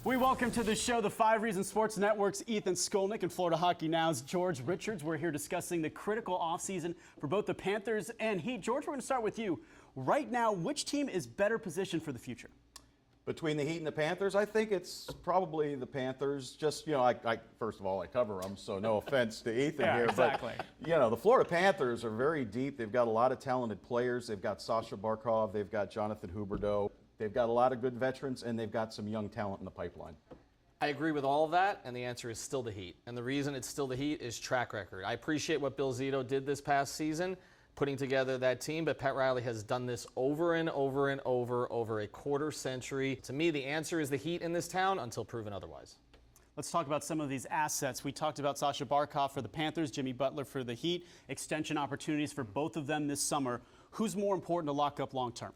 We welcome to the show the 5 Reasons Sports Network's Ethan Skolnick and Florida Hockey Now's George Richards. We're here discussing the critical offseason for both the Panthers and Heat. George, we're going to start with you. Right now, which team is better positioned for the future? Between the Heat and the Panthers, I think it's probably the Panthers. Just, you know, I first of all, I cover them, so no offense to Ethan yeah, here. Exactly. But, you know, the Florida Panthers are very deep. They've got a lot of talented players. They've got Sasha Barkov. They've got Jonathan Huberdeau. They've got a lot of good veterans, and they've got some young talent in the pipeline. I agree with all of that, and the answer is still the Heat. And the reason it's still the Heat is track record. I appreciate what Bill Zito did this past season, putting together that team, but Pat Riley has done this over and over and over a quarter century. To me, the answer is the Heat in this town until proven otherwise. Let's talk about some of these assets. We talked about Sasha Barkov for the Panthers, Jimmy Butler for the Heat, extension opportunities for both of them this summer. Who's more important to lock up long term?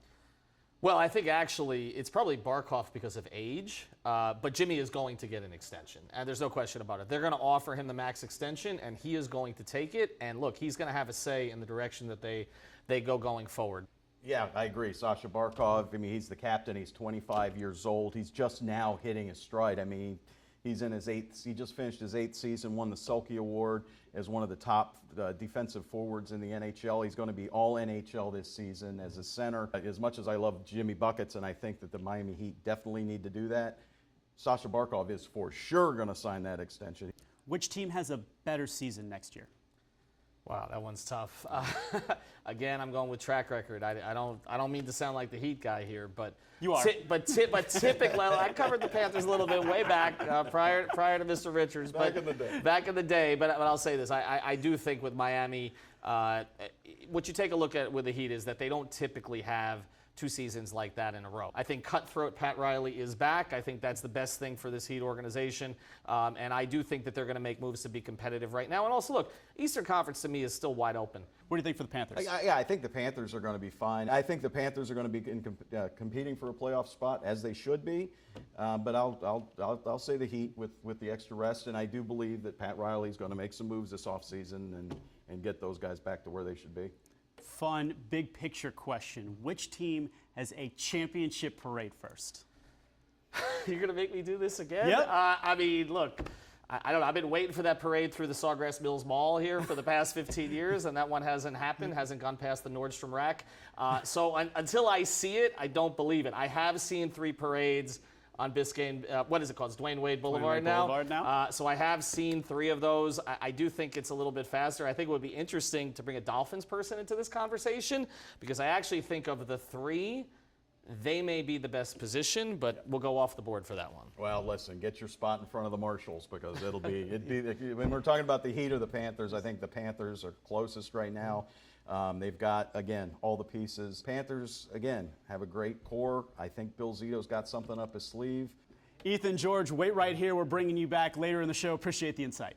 Well, I think actually it's probably Barkov because of age, but Jimmy is going to get an extension, and there's no question about it. They're going to offer him the max extension, and he is going to take it, and look, he's going to have a say in the direction that they go going forward. Yeah, I agree. Sasha Barkov, I mean, he's the captain. He's 25 years old. He's just now hitting his stride. I mean, he's in his he just finished his 8th season, won the Selke Award as one of the top defensive forwards in the NHL. He's going to be all NHL this season as a center. As much as I love Jimmy Buckets, and I think that the Miami Heat definitely need to do that, Sasha Barkov is for sure going to sign that extension. Which team has a better season next year? Wow, that one's tough. Again, I'm going with track record. I don't mean to sound like the Heat guy here, but you are. But typically, I covered the Panthers a little bit way back prior to Mr. Richards. Back in the day. Back in the day, but I'll say this: I do think with Miami, what you take a look at with the Heat is that they don't typically have 2 seasons like that in a row. I think cutthroat Pat Riley is back. I think that's the best thing for this Heat organization. And I do think that they're going to make moves to be competitive right now. And also, look, Eastern Conference to me is still wide open. What do you think for the Panthers? Yeah, I think the Panthers are going to be fine. I think the Panthers are going to be competing for a playoff spot, as they should be. But I'll say the Heat with the extra rest. And I do believe that Pat Riley is going to make some moves this offseason and get those guys back to where they should be. Fun, big picture question. Which team has a championship parade first? You're going to make me do this again? Yep. I mean, look, I don't know. I've been waiting for that parade through the Sawgrass Mills Mall here for the past 15 years, and that one hasn't happened, hasn't gone past the Nordstrom rack. So until I see it, I don't believe it. I have seen 3 parades on Biscayne, what is it called? It's Dwayne Wade Boulevard now. So I have seen 3 of those. I do think it's a little bit faster. I think it would be interesting to bring a Dolphins person into this conversation because I actually think of the 3, they may be the best position, but we'll go off the board for that one. Well, listen, get your spot in front of the Marshals because it'd be when we're talking about the Heat or the Panthers, I think the Panthers are closest right now. They've got, again, all the pieces. Panthers, again, have a great core. I think Bill Zito's got something up his sleeve. Ethan, George, wait right here. We're bringing you back later in the show. Appreciate the insight.